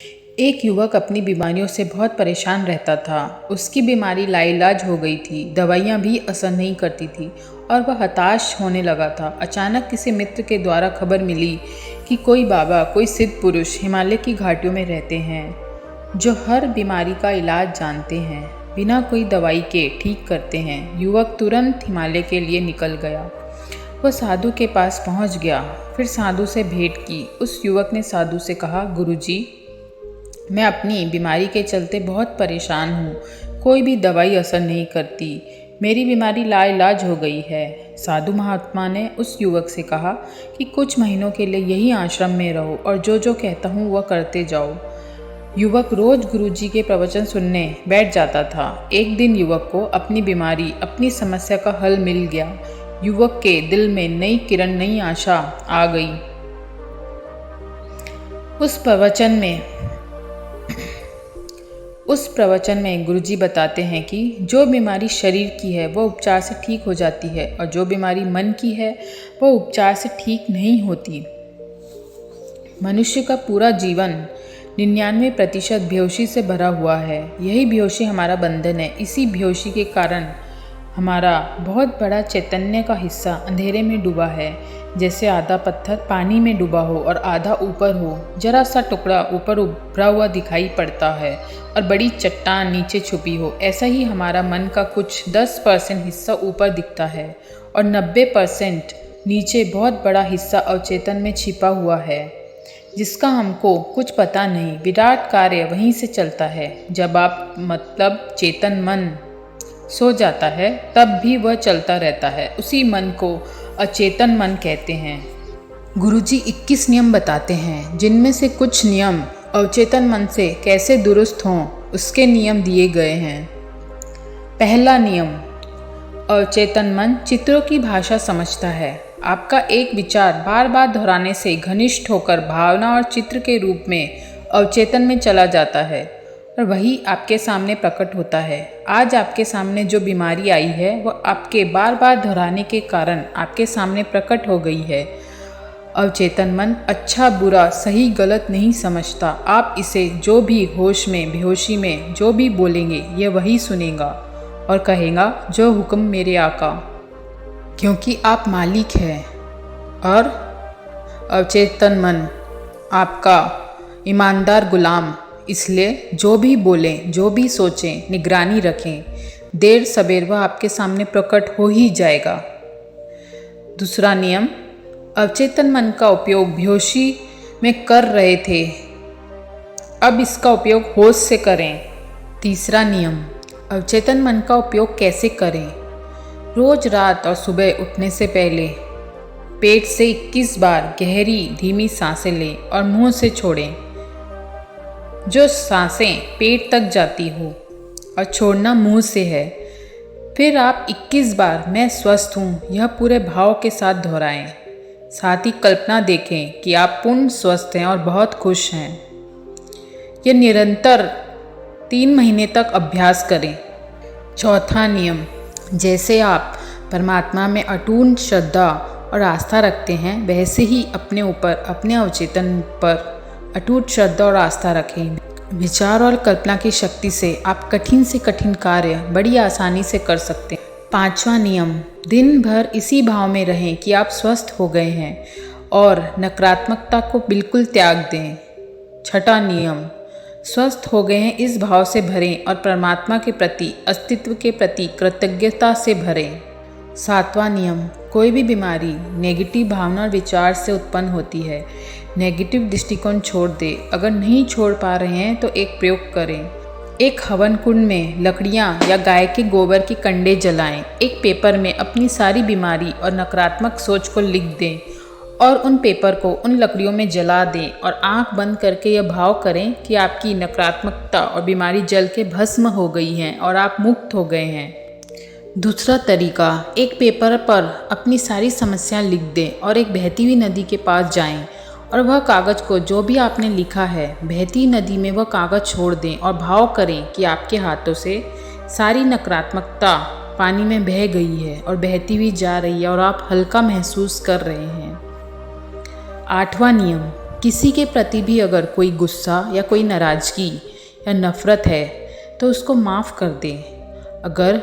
एक युवक अपनी बीमारियों से बहुत परेशान रहता था। उसकी बीमारी लाइलाज हो गई थी, दवाइयाँ भी असर नहीं करती थी और वह हताश होने लगा था। अचानक किसी मित्र के द्वारा खबर मिली कि कोई बाबा, कोई सिद्ध पुरुष हिमालय की घाटियों में रहते हैं, जो हर बीमारी का इलाज जानते हैं, बिना कोई दवाई के ठीक करते हैं। युवक तुरंत हिमालय के लिए निकल गया। वह साधु के पास पहुंच गया, फिर साधु से भेंट की। उस युवक ने साधु से कहा, गुरुजी, मैं अपनी बीमारी के चलते बहुत परेशान हूँ। कोई भी दवाई असर नहीं करती। मेरी बीमारी लाइलाज हो गई है। साधु महात्मा ने उस युवक से कहा कि कुछ महीनों के लिए यही आश्रम में रहो और जो जो कहता हूँ वह करते जाओ। युवक रोज गुरुजी के प्रवचन सुनने बैठ जाता था। एक दिन युवक को अपनी बीमारी, अपनी समस्या का हल मिल गया। युवक के दिल में नई किरण, नई आशा आ गई। उस प्रवचन में गुरुजी बताते हैं कि जो बीमारी शरीर की है वह उपचार से ठीक हो जाती है और जो बीमारी मन की है वह उपचार से ठीक नहीं होती। मनुष्य का पूरा जीवन 99% बेहोशी से भरा हुआ है। यही बेहोशी हमारा बंधन है। इसी बेहोशी के कारण हमारा बहुत बड़ा चैतन्य का हिस्सा अंधेरे में डूबा है। जैसे आधा पत्थर पानी में डूबा हो और आधा ऊपर हो। जरा सा टुकड़ा ऊपर उभरा हुआ दिखाई पड़ता है और बड़ी चट्टान नीचे छुपी हो। ऐसा ही हमारा मन का कुछ 10% हिस्सा ऊपर दिखता है और 90% नीचे बहुत बड़ा हिस्सा अवचेतन में छिपा हुआ है, जिसका हमको कुछ पता नहीं। विराट कार्य वहीं से चलता है। जब आप चेतन मन सो जाता है तब भी वह चलता रहता है। उसी मन को अचेतन मन कहते हैं। गुरुजी 21 नियम बताते हैं, जिनमें से कुछ नियम अवचेतन मन से कैसे दुरुस्त हों उसके नियम दिए गए हैं। पहला नियम, अवचेतन मन चित्रों की भाषा समझता है। आपका एक विचार बार बार दोहराने से घनिष्ठ होकर भावना और चित्र के रूप में अवचेतन में चला जाता है और वही आपके सामने प्रकट होता है। आज आपके सामने जो बीमारी आई है वह आपके बार बार दोहराने के कारण आपके सामने प्रकट हो गई है। अवचेतन मन अच्छा बुरा, सही गलत नहीं समझता। आप इसे जो भी होश में, बेहोशी में जो भी बोलेंगे यह वही सुनेगा और कहेगा, जो हुक्म मेरे आका, क्योंकि आप मालिक हैं और अवचेतन मन आपका ईमानदार गुलाम। इसलिए जो भी बोलें, जो भी सोचें, निगरानी रखें। देर सबेर वह आपके सामने प्रकट हो ही जाएगा। दूसरा नियम, अवचेतन मन का उपयोग बेहोशी में कर रहे थे, अब इसका उपयोग होश से करें। तीसरा नियम, अवचेतन मन का उपयोग कैसे करें। रोज रात और सुबह उठने से पहले पेट से 21 बार गहरी धीमी सांसें लें और मुंह से छोड़ें। जो सांसें पेट तक जाती हो और छोड़ना मुंह से है। फिर आप 21 बार मैं स्वस्थ हूँ यह पूरे भाव के साथ दोहराएं। साथ ही कल्पना देखें कि आप पूर्ण स्वस्थ हैं और बहुत खुश हैं। यह निरंतर 3 महीने तक अभ्यास करें। चौथा नियम, जैसे आप परमात्मा में अटूट श्रद्धा और आस्था रखते हैं, वैसे ही अपने ऊपर, अपने अवचेतन पर अटूट श्रद्धा और आस्था रखें। विचार और कल्पना की शक्ति से आप कठिन से कठिन कार्य बड़ी आसानी से कर सकते हैं। पांचवा नियम, दिन भर इसी भाव में रहें कि आप स्वस्थ हो गए हैं और नकारात्मकता को बिल्कुल त्याग दें। छठा नियम, स्वस्थ हो गए हैं इस भाव से भरें और परमात्मा के प्रति, अस्तित्व के प्रति कृतज्ञता से भरें। सातवां नियम, कोई भी बीमारी नेगेटिव भावना और विचार से उत्पन्न होती है। नेगेटिव दृष्टिकोण छोड़ दे। अगर नहीं छोड़ पा रहे हैं तो एक प्रयोग करें। एक हवन कुंड में लकड़ियां या गाय के गोबर के कंडे जलाएं। एक पेपर में अपनी सारी बीमारी और नकारात्मक सोच को लिख दें और उन पेपर को उन लकड़ियों में जला दें और आंख बंद करके यह भाव करें कि आपकी नकारात्मकता और बीमारी जल के भस्म हो गई हैं और आप मुक्त हो गए हैं। दूसरा तरीका, एक पेपर पर अपनी सारी समस्याएं लिख दें और एक बहती हुई नदी के पास जाएं और वह कागज़ को, जो भी आपने लिखा है, बहती नदी में वह कागज़ छोड़ दें और भाव करें कि आपके हाथों से सारी नकारात्मकता पानी में बह गई है और बहती हुई जा रही है और आप हल्का महसूस कर रहे हैं। आठवां नियम, किसी के प्रति भी अगर कोई गुस्सा या कोई नाराज़गी या नफ़रत है तो उसको माफ़ कर दें। अगर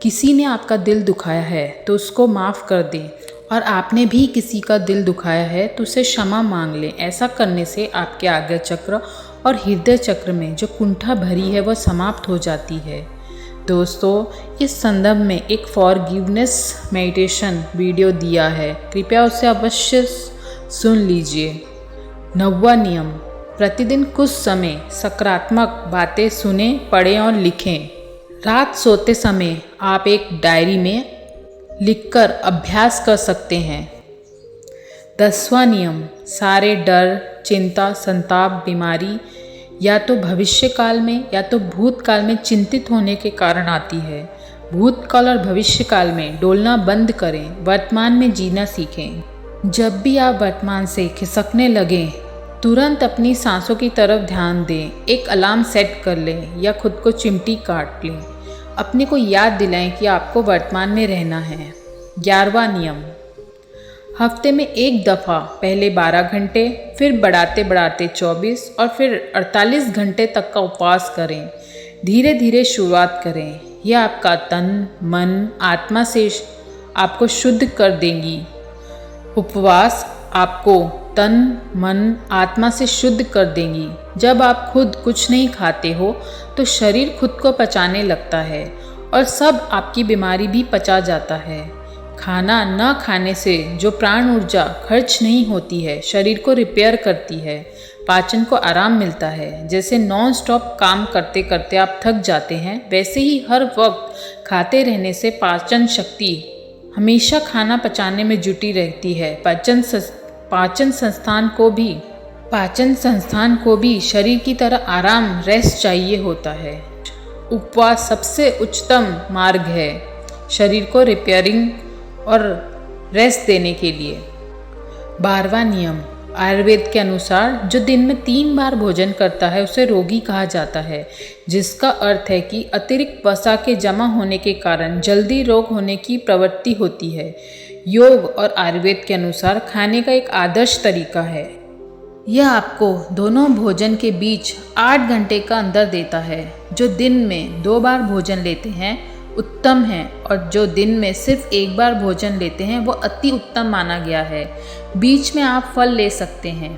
किसी ने आपका दिल दुखाया है तो उसको माफ़ कर दें, और आपने भी किसी का दिल दुखाया है तो उसे क्षमा मांग लें। ऐसा करने से आपके आज्ञा चक्र और हृदय चक्र में जो कुंठा भरी है वह समाप्त हो जाती है। दोस्तों, इस संदर्भ में एक फॉरगिवनेस मेडिटेशन वीडियो दिया है, कृपया उसे अवश्य सुन लीजिए। 9वां नियम, प्रतिदिन कुछ समय सकारात्मक बातें सुने, पढ़ें और लिखें। रात सोते समय आप एक डायरी में लिखकर अभ्यास कर सकते हैं। 10वां नियम, सारे डर, चिंता, संताप, बीमारी या तो भविष्यकाल में या तो भूतकाल में चिंतित होने के कारण आती है। भूतकाल और भविष्यकाल में डोलना बंद करें, वर्तमान में जीना सीखें। जब भी आप वर्तमान से खिसकने लगें, तुरंत अपनी सांसों की तरफ ध्यान दें। एक अलार्म सेट कर लें या खुद को चिमटी काट लें। अपने को याद दिलाएं कि आपको वर्तमान में रहना है। 11वां नियम, हफ्ते में एक दफ़ा पहले 12 घंटे, फिर बढ़ाते बढ़ाते 24 और फिर 48 घंटे तक का उपवास करें। धीरे धीरे शुरुआत करें। यह आपका तन, मन, आत्मा से आपको शुद्ध कर देंगी। उपवास आपको तन, मन, आत्मा से शुद्ध कर देंगी। जब आप खुद कुछ नहीं खाते हो तो शरीर खुद को पचाने लगता है और सब आपकी बीमारी भी पचा जाता है। खाना न खाने से जो प्राण ऊर्जा खर्च नहीं होती है, शरीर को रिपेयर करती है, पाचन को आराम मिलता है। जैसे नॉन स्टॉप काम करते करते आप थक जाते हैं, वैसे ही हर वक्त खाते रहने से पाचन शक्ति हमेशा खाना पचाने में जुटी रहती है। पाचन संस्थान को भी शरीर की तरह आराम, रेस्ट चाहिए होता है। उपवास सबसे उच्चतम मार्ग है शरीर को रिपेयरिंग और रेस्ट देने के लिए। 12वां नियम, आयुर्वेद के अनुसार जो दिन में 3 बार भोजन करता है उसे रोगी कहा जाता है, जिसका अर्थ है कि अतिरिक्त वसा के जमा होने के कारण जल्दी रोग होने की प्रवृत्ति होती है। योग और आयुर्वेद के अनुसार खाने का एक आदर्श तरीका है। यह आपको दोनों भोजन के बीच 8 घंटे का अंतर देता है। जो दिन में 2 बार भोजन लेते हैं उत्तम है, और जो दिन में सिर्फ 1 बार भोजन लेते हैं वो अति उत्तम माना गया है। बीच में आप फल ले सकते हैं।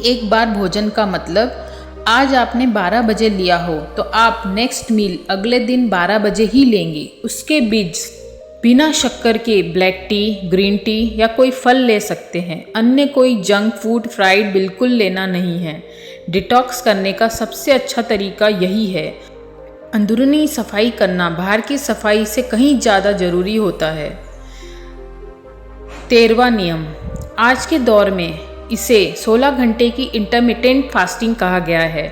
1 बार भोजन का मतलब आज आपने 12 बजे लिया हो तो आप नेक्स्ट मील अगले दिन 12 बजे ही लेंगे। उसके बीच बिना शक्कर के ब्लैक टी, ग्रीन टी या कोई फल ले सकते हैं। अन्य कोई जंक फूड, फ्राइड बिल्कुल लेना नहीं है। डिटॉक्स करने का सबसे अच्छा तरीका यही है। अंदरूनी सफाई करना बाहर की सफाई से कहीं ज़्यादा ज़रूरी होता है। 13वां नियम, आज के दौर में इसे 16 घंटे की इंटरमिटेंट फास्टिंग कहा गया है।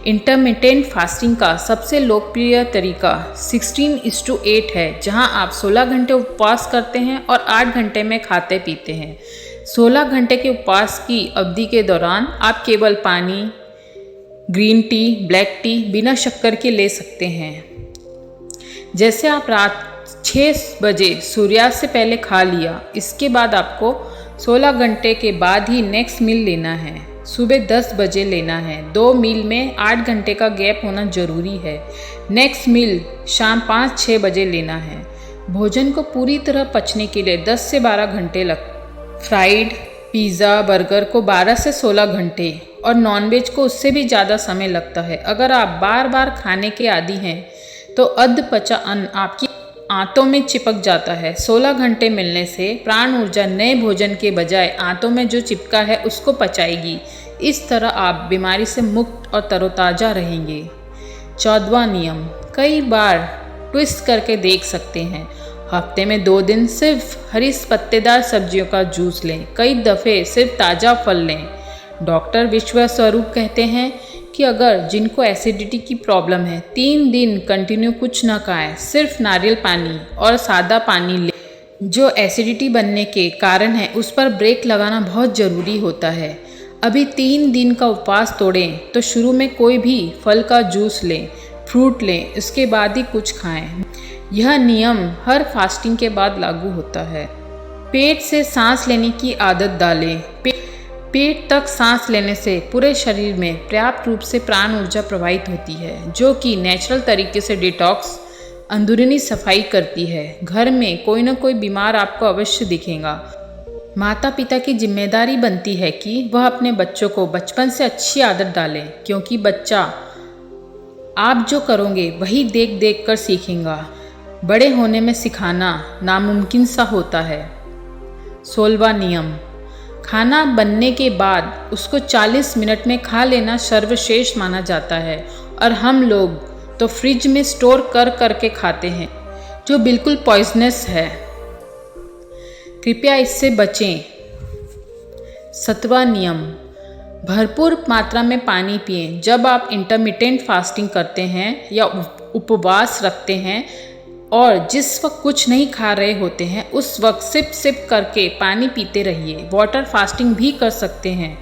इंटरमिटेंट फास्टिंग का सबसे लोकप्रिय तरीका 16:8 है, जहां आप 16 घंटे उपवास करते हैं और 8 घंटे में खाते पीते हैं। 16 घंटे के उपवास की अवधि के दौरान आप केवल पानी, ग्रीन टी, ब्लैक टी बिना शक्कर के ले सकते हैं। जैसे आप रात 6 बजे सूर्यास्त से पहले खा लिया, इसके बाद आपको 16 घंटे के बाद ही नेक्स्ट मील लेना है। सुबह 10 बजे लेना है। 2 मील में 8 घंटे का गैप होना जरूरी है। नेक्स्ट मील शाम 5-6 बजे लेना है। भोजन को पूरी तरह पचने के लिए 10 से 12 घंटे लगते। फ्राइड, पिज़्ज़ा, बर्गर को 12 से 16 घंटे और नॉनवेज को उससे भी ज़्यादा समय लगता है। अगर आप बार बार खाने के आदी हैं तो अधपचा अन्न आपकी आंतों में चिपक जाता है। 16 घंटे मिलने से प्राण ऊर्जा नए भोजन के बजाय आंतों में जो चिपका है उसको पचाएगी। इस तरह आप बीमारी से मुक्त और तरोताज़ा रहेंगे। 14वां नियम, कई बार ट्विस्ट करके देख सकते हैं। हफ्ते में 2 दिन सिर्फ हरी पत्तेदार सब्जियों का जूस लें। कई दफ़े सिर्फ ताज़ा फल लें। डॉक्टर विश्व स्वरूप कहते हैं कि अगर जिनको एसिडिटी की प्रॉब्लम है 3 दिन कंटिन्यू कुछ ना खाएं, सिर्फ नारियल पानी और सादा पानी लें। जो एसिडिटी बनने के कारण है उस पर ब्रेक लगाना बहुत ज़रूरी होता है। अभी 3 दिन का उपवास तोड़ें तो शुरू में कोई भी फल का जूस लें, फ्रूट लें, इसके बाद ही कुछ खाएं। यह नियम हर फास्टिंग के बाद लागू होता है। पेट से सांस लेने की आदत डालें। पेट तक सांस लेने से पूरे शरीर में पर्याप्त रूप से प्राण ऊर्जा प्रवाहित होती है, जो कि नेचुरल तरीके से डिटॉक्स अंदरूनी सफाई करती है। घर में कोई ना कोई बीमार आपको अवश्य दिखेगा। माता पिता की जिम्मेदारी बनती है कि वह अपने बच्चों को बचपन से अच्छी आदत डालें, क्योंकि बच्चा आप जो करोगे वही देख देख कर सीखेगा। बड़े होने में सिखाना नामुमकिन सा होता है। 16वां नियम, खाना बनने के बाद उसको 40 मिनट में खा लेना सर्वश्रेष्ठ माना जाता है, और हम लोग तो फ्रिज में स्टोर कर करके खाते हैं, जो बिल्कुल पॉइजनस है। कृपया इससे बचें। 7वां नियम, भरपूर मात्रा में पानी पिएं। जब आप इंटरमिटेंट फास्टिंग करते हैं या उपवास रखते हैं और जिस वक्त कुछ नहीं खा रहे होते हैं, उस वक्त सिप सिप करके पानी पीते रहिए। वाटर फास्टिंग भी कर सकते हैं।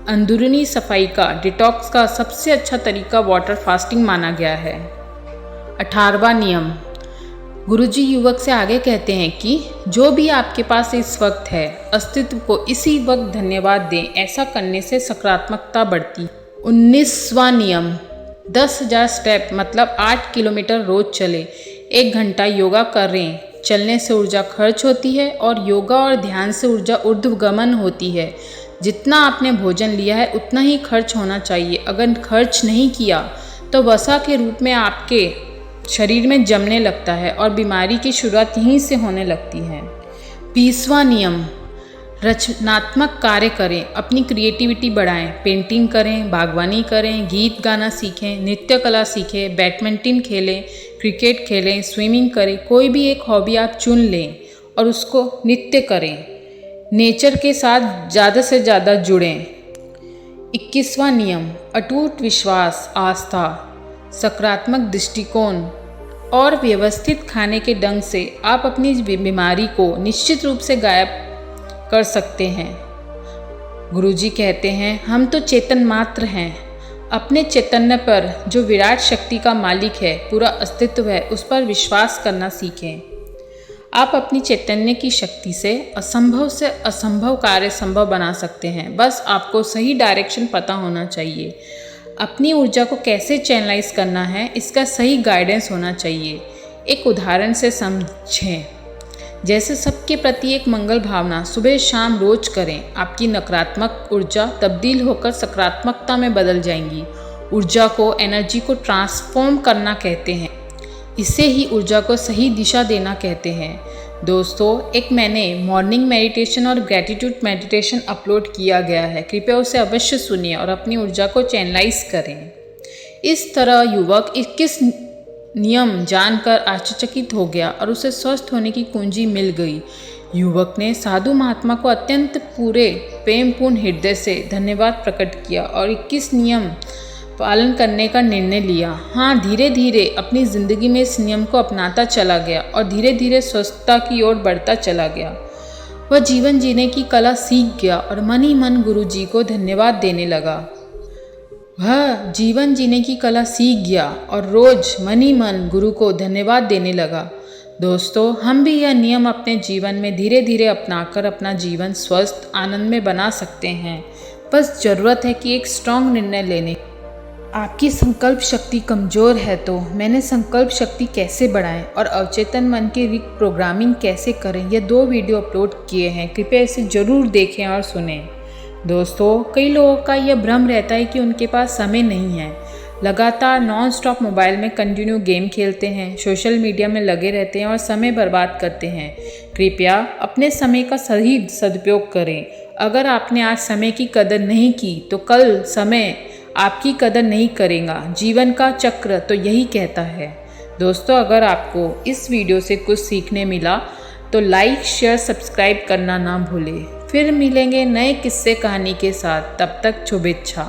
अंदरूनी सफाई का डिटॉक्स का सबसे अच्छा तरीका वाटर फास्टिंग माना गया है। 18वां नियम, गुरुजी युवक से आगे कहते हैं कि जो भी आपके पास इस वक्त है, अस्तित्व को इसी वक्त धन्यवाद दें। ऐसा करने से सकारात्मकता बढ़ती। 19वां नियम, 10,000 स्टेप मतलब 8 किलोमीटर रोज चले। 1 घंटा योगा करें। चलने से ऊर्जा खर्च होती है और योगा और ध्यान से ऊर्जा ऊर्ध्वगमन होती है। जितना आपने भोजन लिया है उतना ही खर्च होना चाहिए। अगर खर्च नहीं किया तो वसा के रूप में आपके शरीर में जमने लगता है और बीमारी की शुरुआत यहीं से होने लगती है। 20वां नियम, रचनात्मक कार्य करें, अपनी क्रिएटिविटी बढ़ाएं। पेंटिंग करें, बागवानी करें, गीत गाना सीखें, नृत्य कला सीखें, बैडमिंटन खेलें, क्रिकेट खेलें, स्विमिंग करें। कोई भी एक हॉबी आप चुन लें और उसको नित्य करें। नेचर के साथ ज़्यादा से ज़्यादा जुड़ें। 21वां नियम, अटूट विश्वास, आस्था, सकारात्मक दृष्टिकोण और व्यवस्थित खाने के ढंग से आप अपनी बीमारी को निश्चित रूप से गायब कर सकते हैं। गुरुजी कहते हैं, हम तो चेतन मात्र हैं। अपने चैतन्य पर, जो विराट शक्ति का मालिक है, पूरा अस्तित्व है, उस पर विश्वास करना सीखें। आप अपनी चैतन्य की शक्ति से असंभव कार्य संभव बना सकते हैं। बस आपको सही डायरेक्शन पता होना चाहिए। अपनी ऊर्जा को कैसे चैनलाइज करना है, इसका सही गाइडेंस होना चाहिए। एक उदाहरण से समझें। जैसे सबके प्रति एक मंगल भावना सुबह शाम रोज करें। आपकी नकारात्मक ऊर्जा तब्दील होकर सकारात्मकता में बदल जाएंगी। ऊर्जा को, एनर्जी को ट्रांसफॉर्म करना कहते हैं। इसे ही ऊर्जा को सही दिशा देना कहते हैं। दोस्तों, एक मैंने मॉर्निंग मेडिटेशन और ग्रैटिट्यूड मेडिटेशन अपलोड किया गया है। कृपया उसे अवश्य सुनिए और अपनी ऊर्जा को चैनलाइज करें। इस तरह युवक 21 नियम जानकर आश्चर्यचकित हो गया और उसे स्वस्थ होने की कुंजी मिल गई। युवक ने साधु महात्मा को अत्यंत पूरे प्रेमपूर्ण हृदय से धन्यवाद प्रकट किया और 21 नियम पालन करने का निर्णय लिया। हाँ, धीरे धीरे अपनी ज़िंदगी में इस नियम को अपनाता चला गया और धीरे धीरे स्वस्थता की ओर बढ़ता चला गया। वह जीवन जीने की कला सीख गया और मन ही मन गुरुजी को धन्यवाद देने लगा। वह जीवन जीने की कला सीख गया और रोज मन ही मन गुरु को धन्यवाद देने लगा। दोस्तों, हम भी यह नियम अपने जीवन में धीरे धीरे अपनाकर अपना जीवन स्वस्थ, आनंद में बना सकते हैं। बस ज़रूरत है कि एक स्ट्रांग निर्णय लेने। आपकी संकल्प शक्ति कमज़ोर है तो मैंने संकल्प शक्ति कैसे बढ़ाएं और अवचेतन मन की रिप्रोग्रामिंग कैसे करें, ये 2 वीडियो अपलोड किए हैं। कृपया इसे ज़रूर देखें और सुनें। दोस्तों, कई लोगों का यह भ्रम रहता है कि उनके पास समय नहीं है। लगातार नॉन स्टॉप मोबाइल में कंटिन्यू गेम खेलते हैं, सोशल मीडिया में लगे रहते हैं और समय बर्बाद करते हैं। कृपया अपने समय का सही सदुपयोग करें। अगर आपने आज समय की कदर नहीं की तो कल समय आपकी कदर नहीं करेगा। जीवन का चक्र तो यही कहता है। दोस्तों, अगर आपको इस वीडियो से कुछ सीखने मिला तो लाइक, शेयर, सब्सक्राइब करना ना भूलें। फिर मिलेंगे नए किस्से कहानी के साथ। तब तक शुभेच्छा।